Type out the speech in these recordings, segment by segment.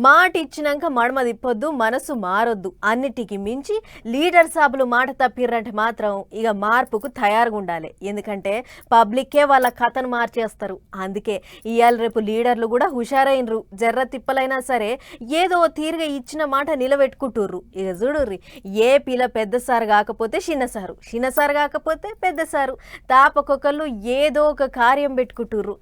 మాట ఇచ్చినాక మడమ తిప్పొద్దు, మనసు మారొద్దు. అన్నిటికి మించి లీడర్ సాబులు మాట తప్పిర్రంటే మాత్రం ఇక మార్పుకు తయారుగా ఉండాలి. ఎందుకంటే పబ్లిక్కే వాళ్ళ కథను మార్చేస్తారు. అందుకే ఇవాళ రేపు లీడర్లు కూడా హుషారైనరు. జర్ర తిప్పలైనా సరే ఏదో తీరుగా ఇచ్చిన మాట నిలబెట్టుకుంటుర్రు. ఇక చూడుర్రి, ఏపీలో పెద్ద సారు కాకపోతే చిన్నసారు, చిన్నసారు కాకపోతే పెద్ద సారు, తాపకొకళ్ళు ఏదో ఒక కార్యం పెట్టుకుంటుర్రు.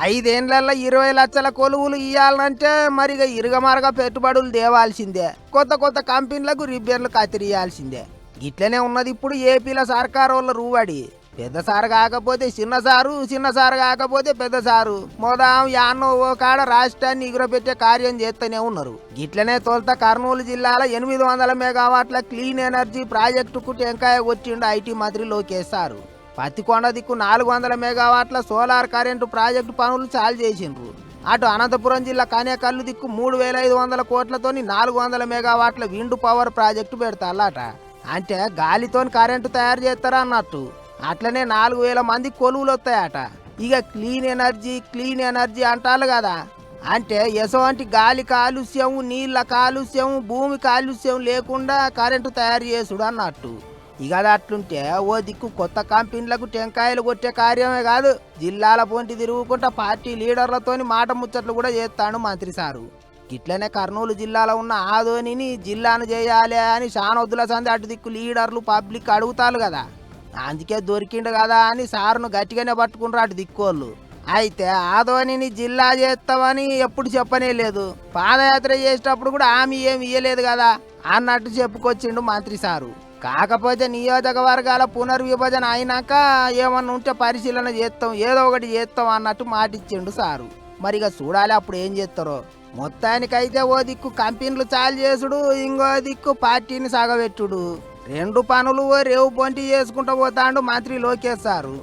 5 ఏళ్లలో 20 లక్షల కొలువులు ఇయ్యాలంటే మరిగా ఇరుగమారగా పెట్టుబడులు తేవాల్సిందే. కొత్త కొత్త కంపెనీలకు రిబ్బన్లు కత్తిరియాల్సిందే. గిట్లనే ఉన్నది ఇప్పుడు ఏపీలో సర్కారు వాళ్ళ రూవాడి. పెద్ద సారు కాకపోతే చిన్నసారు, చిన్నసారు కాకపోతే పెద్ద సారు, మొదం యాన్నో ఓ కాడ రాష్ట్రాన్ని ఎగురపెట్టే కార్యం చేస్తూనే ఉన్నారు. గిట్లనే తొలుత కర్నూలు జిల్లాలో 800 మెగావాట్ల క్లీన్ ఎనర్జీ ప్రాజెక్టుకు టెంకాయ కొట్టిండు ఐటీ మంత్రి లోకేష్ సారు. పత్తికొండ దిక్కు 400 మెగావాట్ల సోలార్ కరెంటు ప్రాజెక్టు పనులు చాలు చేసిండ్రు. అటు అనంతపురం జిల్లా కనేకల్లు దిక్కు 3500 కోట్లతోని 400 మెగావాట్ల విండ్ పవర్ ప్రాజెక్టు పెడతారట. అంటే గాలితోని కరెంటు తయారు చేస్తారా అన్నట్టు. అట్లనే 4000 మంది కొలువులు వస్తాయట. ఇక క్లీన్ ఎనర్జీ అంటారు కదా, అంటే ఎసవంటి గాలి కాలుష్యం, నీళ్ళ కాలుష్యం, భూమి కాలుష్యం లేకుండా కరెంటు తయారు చేసుడు అన్నట్టు. ఇక అది అట్లుంటే ఓ దిక్కు కొత్త కంపెనీలకు టెంకాయలు కొట్టే కార్యమే కాదు, జిల్లాల పొంటి తిరుగుకుంటా పార్టీ లీడర్లతోని మాట ముచ్చట్లు కూడా చేస్తాడు మంత్రి సారు. ఇట్లనే కర్నూలు జిల్లాలో ఉన్న ఆదోనిని జిల్లాను చేయాలి అని శానొద్దుల సంది అటు దిక్కు లీడర్లు పబ్లిక్ అడుగుతారు కదా, అందుకే దొరికిండు కదా అని సారును గట్టిగానే పట్టుకుంటారు అటు దిక్కోళ్ళు. అయితే ఆదోనిని జిల్లా చేస్తామని ఎప్పుడు చెప్పనే లేదు, పాదయాత్ర చేసేటప్పుడు కూడా హామీ ఏమి ఇయ్యలేదు కదా అన్నట్టు చెప్పుకొచ్చిండు మంత్రి సారు. కాకపోతే నియోజకవర్గాల పునర్విభజన అయినాక ఏమన్నా ఉంటే పరిశీలన చేస్తాం, ఏదో ఒకటి చేస్తాం అన్నట్టు మాటిచ్చిండు సారు. మరిగా చూడాలి అప్పుడు ఏం చేస్తారో. మొత్తానికైతే ఓ దిక్కు కంపెనీలు చాలు చేసుడు, ఇంకో దిక్కు పార్టీని సాగబెట్టుడు, రెండు పనులు రేవు పొంటి చేసుకుంటూ పోతాండు మంత్రి లోకేష్ సారు.